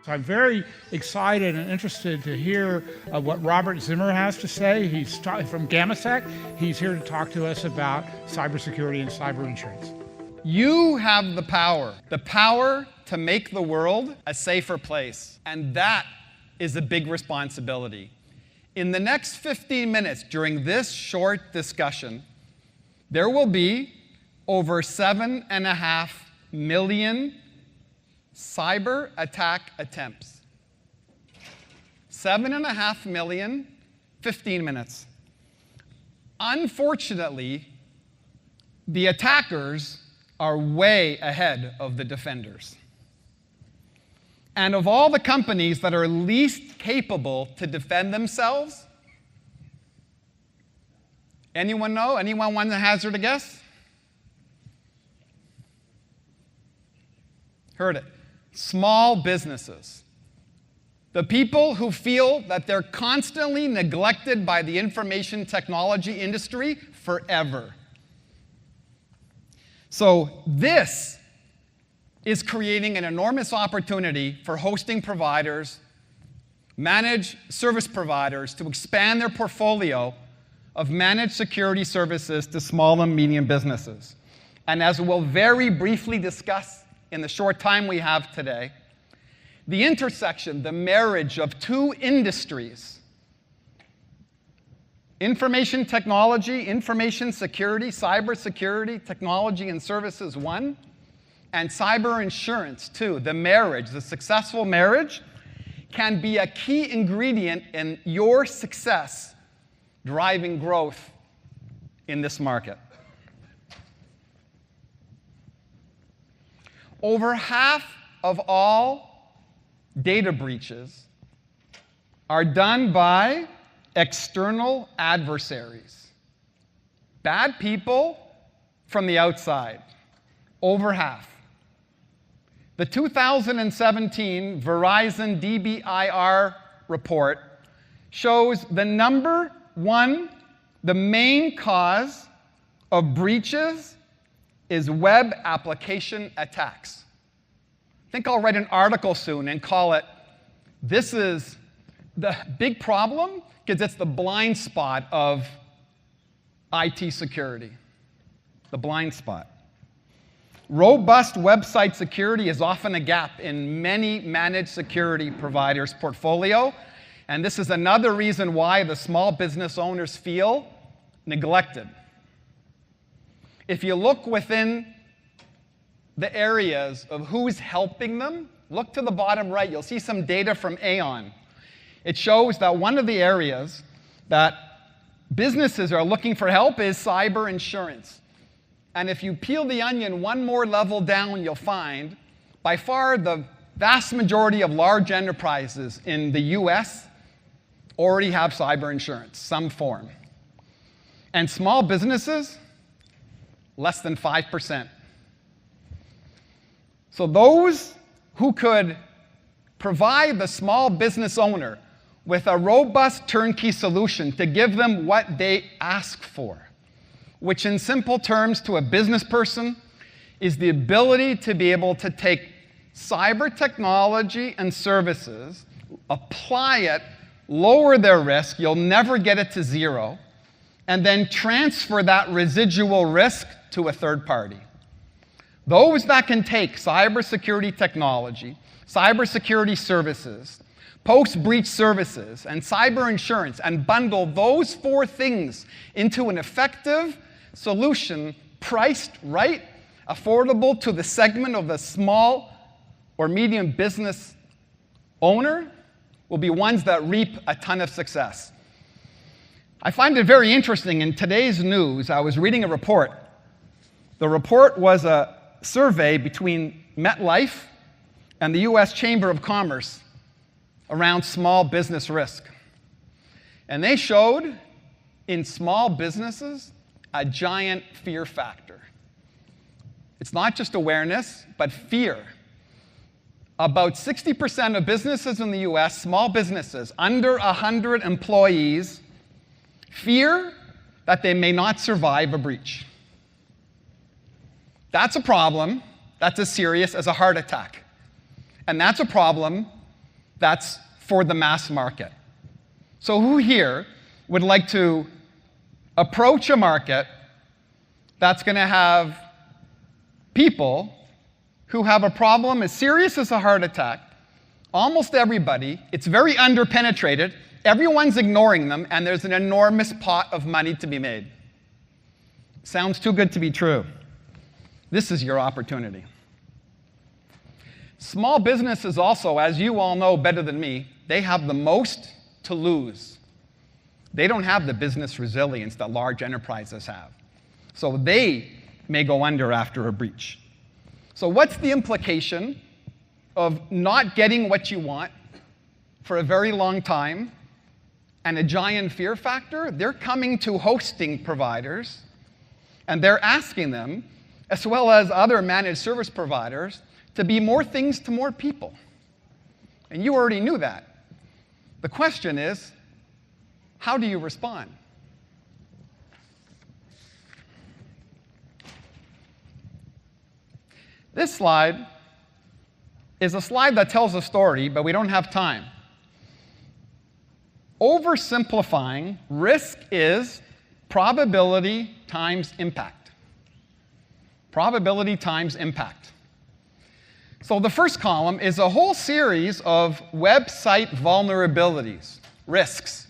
So I'm very excited and interested to hear what Robert Zimmer has to say. He's from GamaSec. He's here to talk to us about cybersecurity and cyber insurance. You have the power to make the world a safer place. And that is a big responsibility. In the next 15 minutes during this short discussion, there will be over 7.5 million cyber attack attempts. 7.5 million, 15 minutes. Unfortunately, the attackers are way ahead of the defenders. And of all the companies that are least capable to defend themselves, anyone know? Anyone want to hazard a guess? Heard it. Small businesses. The people who feel that they're constantly neglected by the information technology industry forever. So this is creating an enormous opportunity for hosting providers, managed service providers to expand their portfolio of managed security services to small and medium businesses. And as we'll very briefly discuss in the short time we have today, the intersection, the marriage of two industries, information technology, information security, cyber security, technology and services one, and cyber insurance two, the marriage, the successful marriage, can be a key ingredient in your success driving growth in this market. Over half of all data breaches are done by external adversaries. Bad people from the outside. Over half. The 2017 Verizon DBIR report shows the the main cause of breaches is web application attacks. I think I'll write an article soon and call it, "This is the big problem," because it's the blind spot of IT security. The blind spot. Robust website security is often a gap in many managed security providers' portfolio, and this is another reason why the small business owners feel neglected. If you look within the areas of who's helping them, look to the bottom right, you'll see some data from Aon. It shows that one of the areas that businesses are looking for help is cyber insurance. And if you peel the onion one more level down, you'll find by far the vast majority of large enterprises in the US already have cyber insurance, some form. And small businesses, less than 5%. So those who could provide the small business owner with a robust turnkey solution to give them what they ask for, which in simple terms to a business person is the ability to be able to take cyber technology and services, apply it, lower their risk, you'll never get it to zero, and then transfer that residual risk to a third party. Those that can take cybersecurity technology, cybersecurity services, post-breach services, and cyber insurance, and bundle those four things into an effective solution priced right, affordable to the segment of the small or medium business owner, will be ones that reap a ton of success. I find it very interesting. In today's news, I was reading a report. The report was a survey between MetLife and the US Chamber of Commerce around small business risk. And they showed in small businesses a giant fear factor. It's not just awareness, but fear. About 60% of businesses in the US, small businesses, under 100 employees, fear that they may not survive a breach. That's a problem that's as serious as a heart attack. And that's a problem that's for the mass market. So who here would like to approach a market that's going to have people who have a problem as serious as a heart attack? Almost everybody. It's very underpenetrated. Everyone's ignoring them, and there's an enormous pot of money to be made. Sounds too good to be true. This is your opportunity. Small businesses also, as you all know better than me, they have the most to lose. They don't have the business resilience that large enterprises have. So they may go under after a breach. So what's the implication of not getting what you want for a very long time and a giant fear factor? They're coming to hosting providers, and they're asking them, as well as other managed service providers, to be more things to more people. And you already knew that. The question is, how do you respond? This slide is a slide that tells a story, but we don't have time. Oversimplifying, risk is probability times impact. Probability times impact. So the first column is a whole series of website vulnerabilities, risks.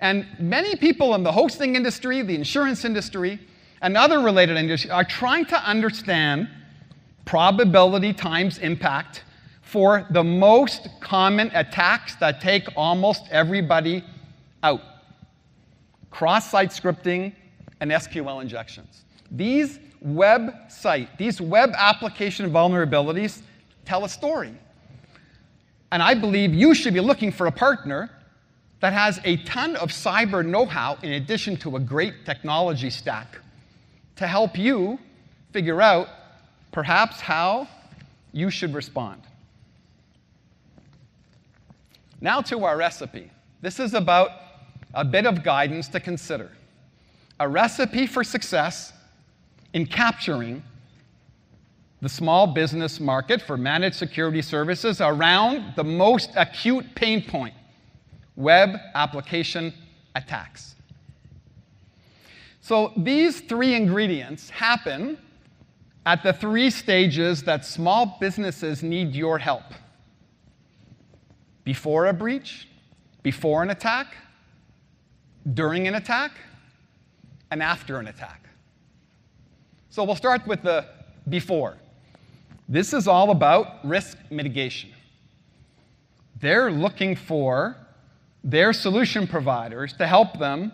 And many people in the hosting industry, the insurance industry, and other related industries are trying to understand probability times impact for the most common attacks that take almost everybody out. Cross-site scripting and SQL injections. These web application vulnerabilities tell a story. And I believe you should be looking for a partner that has a ton of cyber know-how in addition to a great technology stack to help you figure out perhaps how you should respond. Now to our recipe. This is about a bit of guidance to consider. A recipe for success in capturing the small business market for managed security services around the most acute pain point, web application attacks. So these three ingredients happen at the three stages that small businesses need your help. Before a breach, before an attack, during an attack, and after an attack. So we'll start with the before. This is all about risk mitigation. They're looking for their solution providers to help them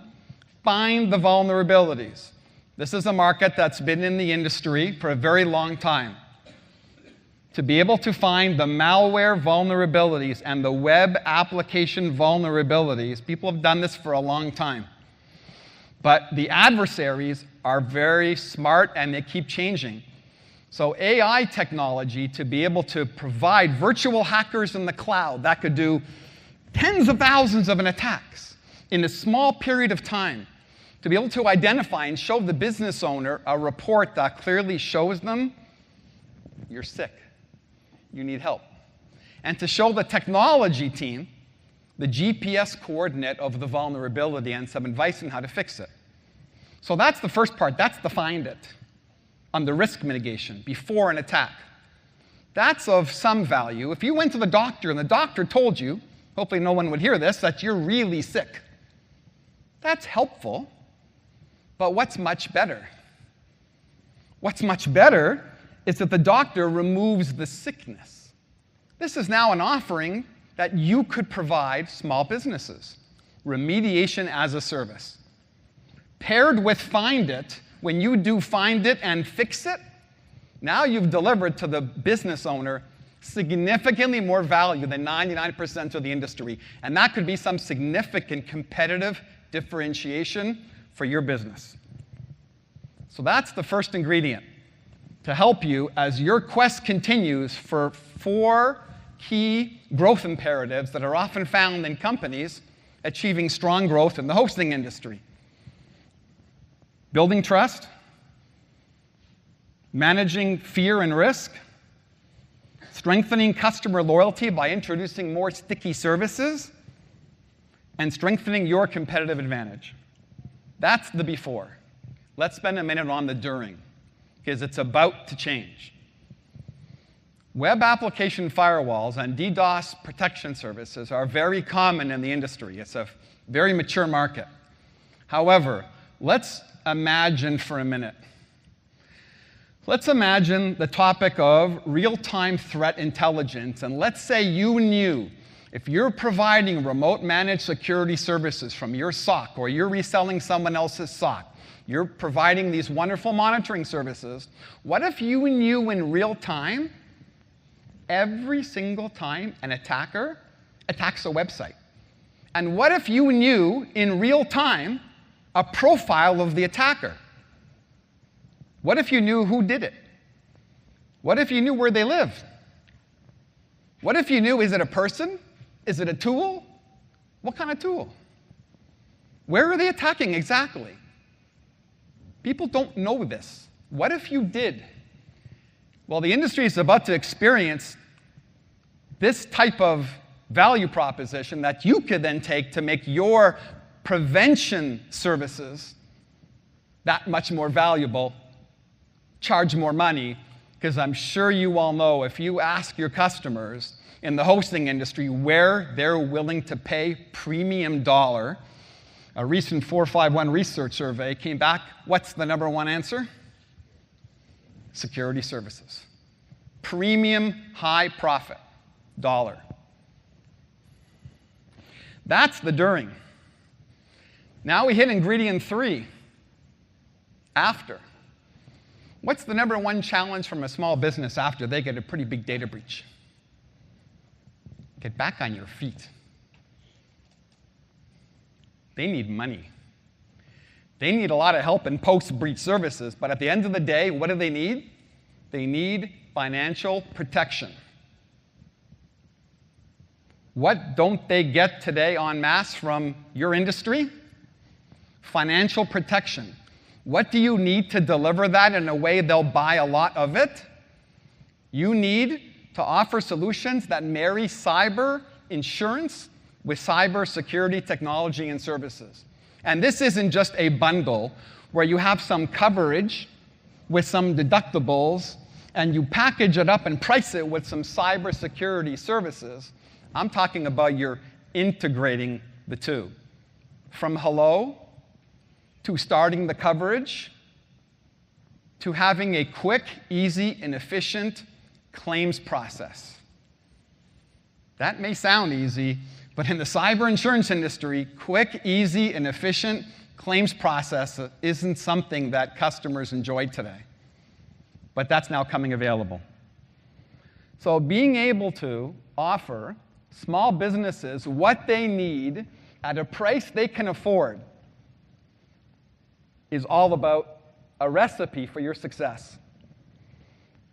find the vulnerabilities. This is a market that's been in the industry for a very long time. To be able to find the malware vulnerabilities and the web application vulnerabilities, people have done this for a long time. But the adversaries are very smart and they keep changing. So AI technology to be able to provide virtual hackers in the cloud that could do tens of thousands of attacks in a small period of time, to be able to identify and show the business owner a report that clearly shows them you're sick, you need help. And to show the technology team the GPS coordinate of the vulnerability and some advice on how to fix it. So that's the first part. That's the find it on the risk mitigation before an attack. That's of some value. If you went to the doctor and the doctor told you, hopefully no one would hear this, that you're really sick, that's helpful. But what's much better? What's much better is that the doctor removes the sickness. This is now an offering that you could provide small businesses. Remediation as a service. Paired with Find It, when you do Find It and Fix It, now you've delivered to the business owner significantly more value than 99% of the industry. And that could be some significant competitive differentiation for your business. So that's the first ingredient to help you as your quest continues for 4 key growth imperatives that are often found in companies achieving strong growth in the hosting industry. Building trust, managing fear and risk, strengthening customer loyalty by introducing more sticky services, and strengthening your competitive advantage. That's the before. Let's spend a minute on the during, because it's about to change. Web application firewalls and DDoS protection services are very common in the industry. It's a very mature market. However, let's imagine for a minute. Let's imagine the topic of real-time threat intelligence, and let's say you knew if you're providing remote managed security services from your SOC, or you're reselling someone else's SOC, you're providing these wonderful monitoring services, what if you knew in real time every single time an attacker attacks a website? And what if you knew in real time a profile of the attacker? What if you knew who did it? What if you knew where they lived? What if you knew, is it a person? Is it a tool? What kind of tool? Where are they attacking exactly? People don't know this. What if you did? Well, the industry is about to experience this type of value proposition that you could then take to make your prevention services that much more valuable, charge more money, because I'm sure you all know if you ask your customers in the hosting industry where they're willing to pay premium dollar, a recent 451 research survey came back, what's the number one answer? Security services. Premium, high profit dollar. That's the during. Now we hit ingredient 3, after. What's the number one challenge from a small business after they get a pretty big data breach? Get back on your feet. They need money. They need a lot of help in post-breach services, but at the end of the day, what do they need? They need financial protection. What don't they get today en masse from your industry? Financial protection. What do you need to deliver that in a way they'll buy a lot of it? You need to offer solutions that marry cyber insurance with cyber security technology and services. And this isn't just a bundle where you have some coverage with some deductibles and you package it up and price it with some cyber security services. I'm talking about you're integrating the two. From hello to starting the coverage to having a quick, easy, and efficient claims process. That may sound easy, but in the cyber insurance industry, quick, easy, and efficient claims process isn't something that customers enjoy today. But that's now coming available. So being able to offer small businesses what they need at a price they can afford is all about a recipe for your success.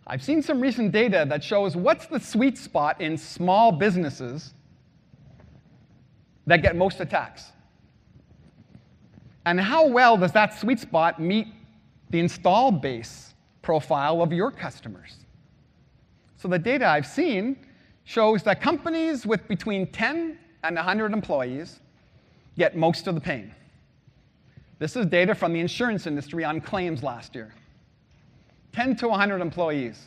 I've seen some recent data that shows what's the sweet spot in small businesses that get most attacks. And how well does that sweet spot meet the install base profile of your customers? So the data I've seen shows that companies with between 10 and 100 employees get most of the pain. This is data from the insurance industry on claims last year. 10 to 100 employees.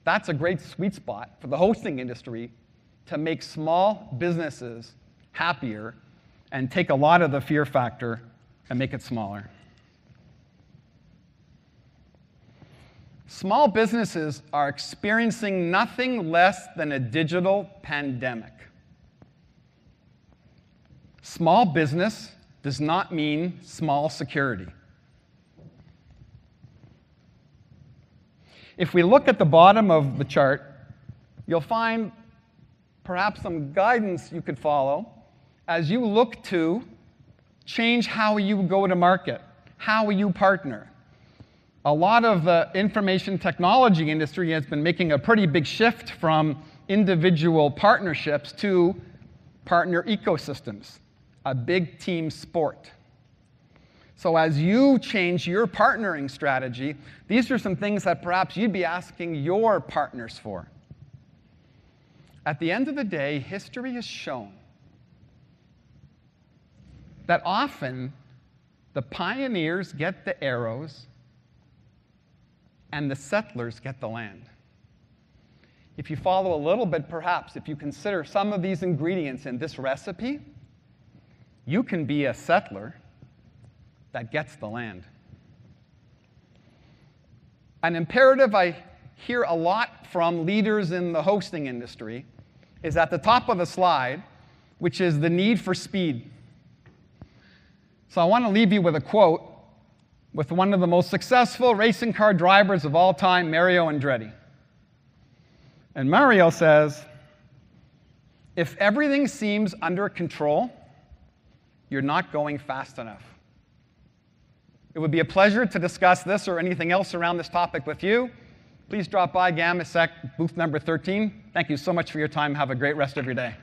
That's a great sweet spot for the hosting industry to make small businesses happier and take a lot of the fear factor and make it smaller. Small businesses are experiencing nothing less than a digital pandemic. Small business does not mean small security. If we look at the bottom of the chart, you'll find perhaps some guidance you could follow as you look to change how you go to market, how you partner. A lot of the information technology industry has been making a pretty big shift from individual partnerships to partner ecosystems, a big team sport. So as you change your partnering strategy, these are some things that perhaps you'd be asking your partners for. At the end of the day, history has shown that often the pioneers get the arrows and the settlers get the land. If you follow a little bit, perhaps, if you consider some of these ingredients in this recipe, you can be a settler that gets the land. An imperative I hear a lot from leaders in the hosting industry is at the top of the slide, which is the need for speed. So I want to leave you with a quote with one of the most successful racing car drivers of all time, Mario Andretti. And Mario says, if everything seems under control, you're not going fast enough. It would be a pleasure to discuss this or anything else around this topic with you. Please drop by GamaSec booth number 13. Thank you so much for your time. Have a great rest of your day.